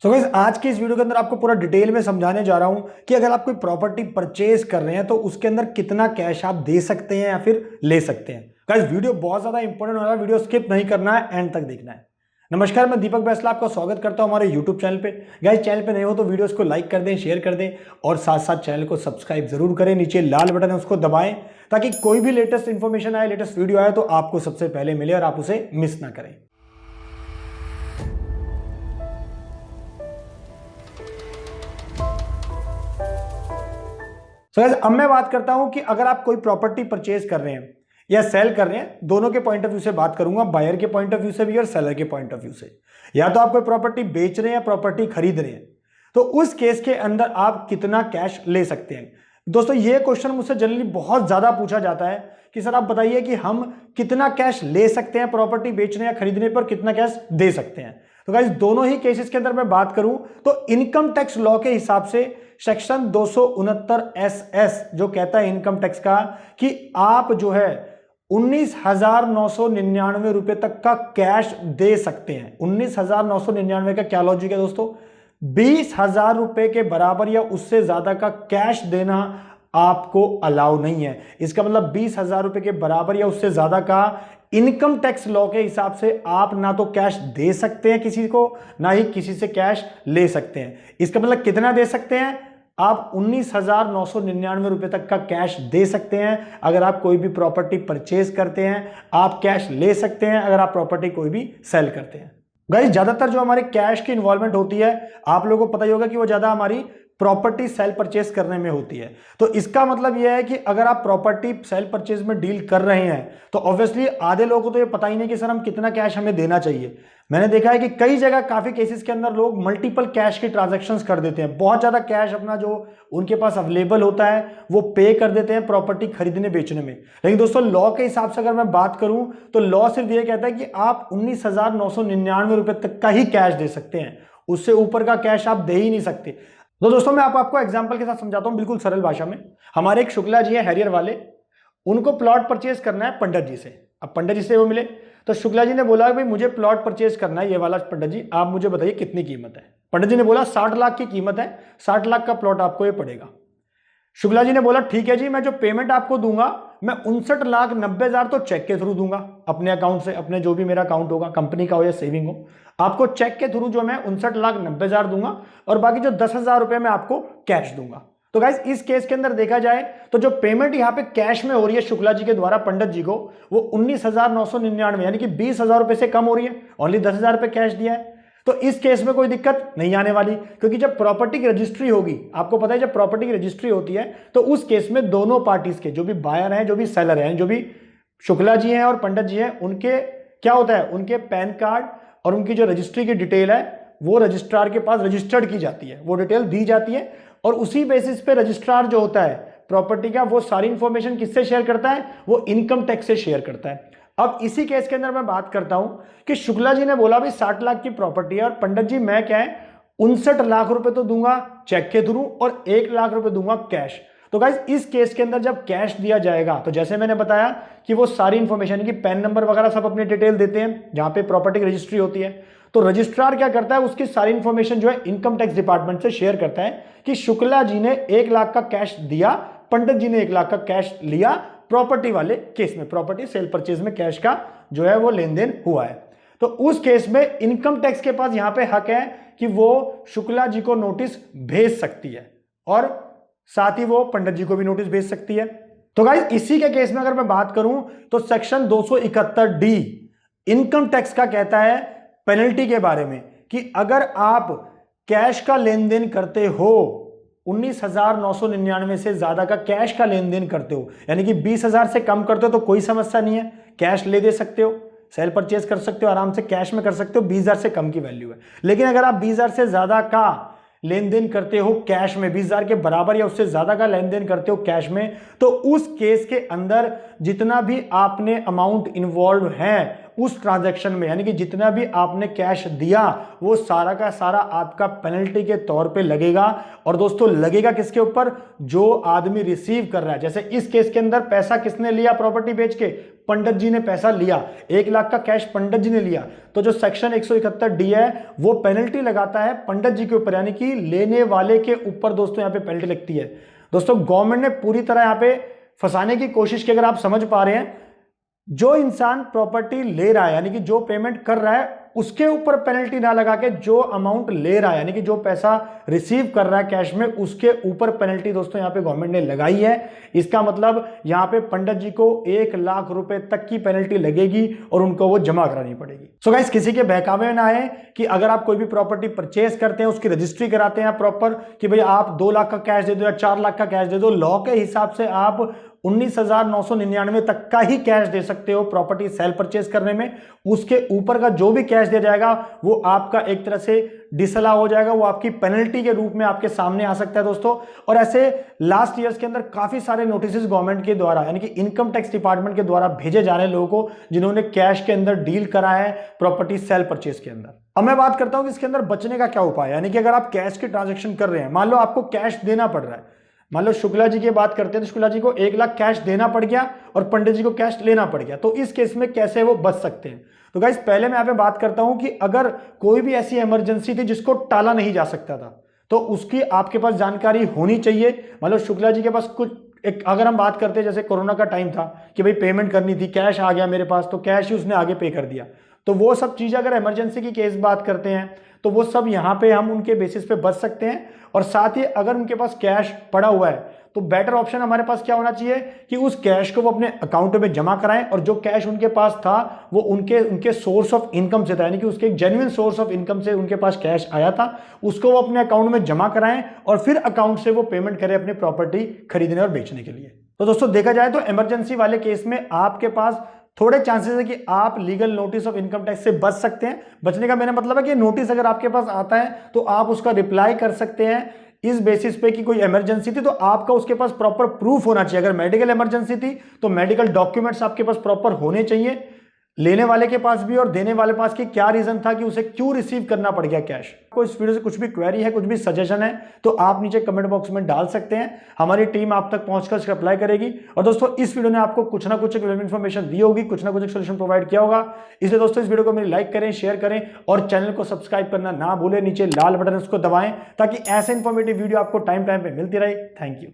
So guys आज की इस वीडियो के अंदर आपको पूरा डिटेल में समझाने जा रहा हूं कि अगर आप कोई प्रॉपर्टी परचेज कर रहे हैं तो उसके अंदर कितना कैश आप दे सकते हैं या फिर ले सकते हैं। गाइस वीडियो बहुत ज्यादा इंपॉर्टेंट हो रहा है, वीडियो स्किप नहीं करना है, एंड तक देखना है। नमस्कार, मैं दीपक बैसला आपका स्वागत करता हूं हमारे यूट्यूब चैनल पे। गाइस चैनल पे नए हो तो वीडियोस को लाइक कर दें, शेयर कर दें और साथ साथ चैनल को सब्सक्राइब जरूर करें। नीचे लाल बटन है उसको दबाएं ताकि कोई भी लेटेस्ट इंफॉर्मेशन आए, लेटेस्ट वीडियो आए तो आपको सबसे पहले मिले और आप उसे मिस ना करें। अब मैं बात करता हूं कि अगर आप कोई प्रॉपर्टी परचेज कर रहे हैं या सेल कर रहे हैं, दोनों के पॉइंट ऑफ व्यू से बात करूंगा, बायर के पॉइंट ऑफ व्यू से भी और सेलर के पॉइंट ऑफ व्यू से। या तो आप कोई प्रॉपर्टी बेच रहे हैं या प्रॉपर्टी खरीद रहे हैं, तो उस केस के अंदर आप कितना कैश ले सकते हैं। दोस्तों ये क्वेश्चन मुझसे जनरली बहुत ज्यादा पूछा जाता है कि सर आप बताइए कि हम कितना कैश ले सकते हैं, प्रॉपर्टी बेचने या खरीदने पर कितना कैश दे सकते हैं। तो गाइस दोनों ही केसेस के अंदर मैं बात करूं तो इनकम टैक्स लॉ के हिसाब से सेक्शन 269 SS जो कहता है इनकम टैक्स का कि आप जो है 19,999 रुपए तक का कैश दे सकते हैं। 19,999 का क्या लॉजिक है दोस्तों? 20,000 रुपए के बराबर या उससे ज्यादा का कैश देना आपको अलाउ नहीं है। इसका मतलब 20,000 रुपए के बराबर या उससे ज्यादा का इनकम टैक्स लॉ के हिसाब से आप ना तो कैश दे सकते हैं किसी को, ना ही किसी से कैश ले सकते हैं। इसका मतलब कितना दे सकते हैं? आप 19,999 रुपए तक का कैश दे सकते हैं अगर आप कोई भी प्रॉपर्टी परचेज करते हैं। आप कैश ले सकते हैं अगर आप प्रॉपर्टी कोई भी सेल करते हैं। गाइस ज्यादातर जो हमारे कैश की इन्वॉल्वमेंट होती है, आप लोगों को पता ही होगा कि वो ज्यादा हमारी प्रॉपर्टी सेल परचेज करने में होती है। तो इसका मतलब यह है कि अगर आप प्रॉपर्टी सेल परचेज में डील कर रहे हैं तो ऑब्वियसली आधे लोगों को तो ये पता ही नहीं कि सर हम कितना कैश हमें देना चाहिए। मैंने देखा है कि कई जगह काफी केसेस के अंदर लोग मल्टीपल कैश के ट्रांजैक्शंस कर देते हैं। बहुत ज्यादा कैश अपना जो उनके पास अवेलेबल होता है वो पे कर देते हैं प्रॉपर्टी खरीदने बेचने में। लेकिन दोस्तों लॉ के हिसाब से अगर मैं बात करूं तो लॉ सिर्फ ये कहता है कि आप 19,999 रुपए तक का ही कैश दे सकते हैं, उससे ऊपर का कैश आप दे ही नहीं सकते। तो दोस्तों मैं आपको एग्जांपल के साथ समझाता हूं बिल्कुल सरल भाषा में। हमारे एक शुक्ला जी है हैरियर वाले, उनको प्लॉट परचेज करना है पंडित जी से। अब पंडित जी से वो मिले तो शुक्ला जी ने बोला भाई मुझे प्लॉट परचेज करना है ये वाला, पंडित जी आप मुझे बताइए कितनी कीमत है। पंडित जी ने बोला 60 लाख की कीमत है, 60 लाख का प्लॉट आपको ये पड़ेगा। शुक्ला जी ने बोला ठीक है जी, मैं जो पेमेंट आपको दूंगा मैं 59,90,000 तो चेक के थ्रू दूंगा अपने अकाउंट से, अपने जो भी मेरा अकाउंट होगा, कंपनी का हो या सेविंग हो, आपको चेक के थ्रू जो मैं 59,90,000 दूंगा और बाकी जो 10,000 रुपए मैं आपको कैश दूंगा। तो गाइस इस केस के अंदर देखा जाए तो जो पेमेंट यहां पे कैश में हो रही है शुक्ला जी के द्वारा पंडित जी को, वो 19,999 यानी कि 20,000 रुपए से कम हो रही है। ओनली 10,000 रुपए कैश दिया है तो इस केस में कोई दिक्कत नहीं आने वाली, क्योंकि जब प्रॉपर्टी की रजिस्ट्री होगी, आपको पता है जब प्रॉपर्टी की रजिस्ट्री होती है तो उस केस में दोनों पार्टीज के जो भी बायर हैं, जो भी सेलर हैं, जो भी शुक्ला जी हैं और पंडित जी हैं, उनके क्या होता है, उनके पैन कार्ड और उनकी जो रजिस्ट्री की डिटेल है वो रजिस्ट्रार के पास रजिस्टर्ड की जाती है, वो डिटेल दी जाती है और उसी बेसिस पे रजिस्ट्रार जो होता है प्रॉपर्टी का वो सारी इंफॉर्मेशन किससे शेयर करता है, वो इनकम टैक्स से शेयर करता है। अब इसी केस के अंदर मैं बात करता हूं कि शुक्ला जी ने बोला भाई 60 लाख की प्रॉपर्टी है और पंडित जी मैं क्या है 59 लाख रुपए तो दूंगा चेक के थ्रू और 1 लाख रुपए दूंगा कैश। तो गाइस इस केस के अंदर जब कैश दिया जाएगा तो जैसे मैंने बताया कि वो सारी इंफॉर्मेशन की पैन नंबर वगैरह सब अपनी डिटेल देते हैं जहां पे प्रॉपर्टी की रजिस्ट्री होती है, तो रजिस्ट्रार क्या करता है उसकी सारी इंफॉर्मेशन जो है इनकम टैक्स डिपार्टमेंट से शेयर करता है कि शुक्ला जी ने 1 लाख का कैश दिया, पंडित जी ने 1 लाख का कैश लिया। प्रॉपर्टी वाले केस में, प्रॉपर्टी सेल परचेज में कैश का जो है वो लेन देन हुआ है, तो उस केस में इनकम टैक्स के पास यहां पे हक है कि वो शुक्ला जी को नोटिस भेज सकती है और साथ ही वो पंडित जी को भी नोटिस भेज सकती है। तो गाइस इसी के केस में अगर मैं बात करूं तो सेक्शन 271D इनकम टैक्स का कहता है पेनल्टी के बारे में कि अगर आप कैश का लेन देन करते हो, 19,999 से ज्यादा का कैश का लेन देन करते हो, यानी कि 20,000 से कम करते हो तो कोई समस्या नहीं है, कैश ले दे सकते हो, सेल परचेज कर सकते हो, आराम से कैश में कर सकते हो, 20,000 से कम की वैल्यू है। लेकिन अगर आप 20,000 से ज्यादा का लेन देन करते हो कैश में, 20,000 के बराबर या उससे ज्यादा का लेन देन करते हो कैश में, तो उस केस के अंदर जितना भी आपने अमाउंट इन्वॉल्व है उस ट्रांजैक्शन में, यानी कि जितना भी आपने कैश दिया वो सारा का सारा आपका पेनल्टी के तौर पे लगेगा। और दोस्तों लगेगा किसके ऊपर? जो आदमी रिसीव कर रहा है। जैसे इस केस के अंदर पैसा किसने लिया प्रॉपर्टी बेच के? पंडित जी ने पैसा लिया, 1 लाख का कैश पंडित जी ने लिया। तो जो सेक्शन 171D है वो पेनल्टी लगाता है पंडित जी के ऊपर, यानी कि लेने वाले के ऊपर दोस्तों यहां पे पेनल्टी लगती है। दोस्तों गवर्नमेंट ने पूरी तरह यहां पे फंसाने की कोशिश की, अगर आप समझ पा रहे हैं। जो इंसान प्रॉपर्टी ले रहा है, यानी कि जो पेमेंट कर रहा है, उसके ऊपर पेनल्टी ना लगा के जो अमाउंट ले रहा है, यानी कि जो पैसा रिसीव कर रहा है कैश में, उसके ऊपर पेनल्टी दोस्तों यहां पे गवर्नमेंट ने लगाई है। इसका मतलब यहां पे पंडित जी को 1 लाख रुपए तक की पेनल्टी लगेगी और उनको वो जमा करानी पड़ेगी। सो गाइस, किसी के बहकावे में ना आए कि अगर आप कोई भी प्रॉपर्टी परचेज करते हैं, उसकी रजिस्ट्री कराते हैं प्रॉपर कि भाई आप 2 लाख का कैश दे दो या 4 लाख का कैश दे दो, लॉ के हिसाब से आप 19,999 तक का ही कैश दे सकते हो प्रॉपर्टी सेल परचेज करने में। उसके ऊपर का जो भी कैश दिया जाएगा वो आपका एक तरह से डिसअलाउ हो जाएगा, वो आपकी पेनल्टी के रूप में आपके सामने आ सकता है दोस्तों। और ऐसे लास्ट ईयर्स के अंदर काफी सारे नोटिस गवर्नमेंट के द्वारा, यानी कि इनकम टैक्स डिपार्टमेंट के द्वारा भेजे जा रहे हैं लोगों को जिन्होंने कैश के अंदर डील करा है प्रॉपर्टी सेल परचेज के अंदर। अब मैं बात करता हूं कि इसके अंदर बचने का क्या उपाय है। यानी कि अगर आप कैश के ट्रांजेक्शन कर रहे हैं, मान लो आपको कैश देना पड़ रहा है, मान लो शुक्ला जी की बात करते हैं तो शुक्ला जी को 1 लाख कैश देना पड़ गया और पंडित जी को कैश लेना पड़ गया, तो इस केस में कैसे वो बच सकते हैं। तो गाइस पहले मैं यहाँ पे बात करता हूं कि अगर कोई भी ऐसी इमरजेंसी थी जिसको टाला नहीं जा सकता था, तो उसकी आपके पास जानकारी होनी चाहिए। मान लो शुक्ला जी के पास कुछ अगर हम बात करते हैं जैसे कोरोना का टाइम था कि भाई पेमेंट करनी थी, कैश आ गया मेरे पास, तो कैश ही उसने आगे पे कर दिया, तो वो सब चीजें अगर इमरजेंसी की केस बात करते हैं तो वो सब यहाँ पे हम उनके बेसिस पे बच सकते हैं। और साथ ही अगर उनके पास कैश पड़ा हुआ है तो बेटर ऑप्शन हमारे पास क्या होना चाहिए कि उस कैश को वो अपने अकाउंट में जमा कराएं, और जो कैश उनके पास था वो उनके सोर्स ऑफ इनकम से था, यानी कि उसके एक जेन्युइन सोर्स ऑफ इनकम से उनके पास कैश आया था, उसको वो अपने अकाउंट में जमा कराएं और फिर अकाउंट से वो पेमेंट करें अपनी प्रॉपर्टी खरीदने और बेचने के लिए। तो दोस्तों देखा जाए तो इमरजेंसी वाले केस में आपके पास थोड़े चांसेस है कि आप legal notice of income tax से बच सकते हैं। बचने का मेरा मतलब है कि नोटिस अगर आपके पास आता है तो आप उसका रिप्लाई कर सकते हैं इस बेसिस पे कि कोई इमरजेंसी थी तो आपका उसके पास प्रॉपर प्रूफ होना चाहिए। अगर मेडिकल इमरजेंसी थी तो मेडिकल डॉक्यूमेंट्स आपके पास प्रॉपर होने चाहिए, लेने वाले के पास भी और देने वाले पास की क्या रीजन था कि उसे क्यों रिसीव करना पड़ गया कैश। कोई इस वीडियो से कुछ भी क्वेरी है, कुछ भी सजेशन है तो आप नीचे कमेंट बॉक्स में डाल सकते हैं, हमारी टीम आप तक पहुंचकर रिप्लाई करेगी। और दोस्तों इस वीडियो ने आपको कुछ ना कुछ इन्फॉर्मेशन दी होगी, कुछ ना कुछ सोल्यूशन प्रोवाइड किया होगा, इसलिए दोस्तों इस वीडियो को मेरी लाइक करें, शेयर करें और चैनल को सब्सक्राइब करना ना भूलें। नीचे लाल बटन उसको दबाएं ताकि ऐसे इन्फॉर्मेटिव वीडियो आपको टाइम पे मिलती रहे। Thank you.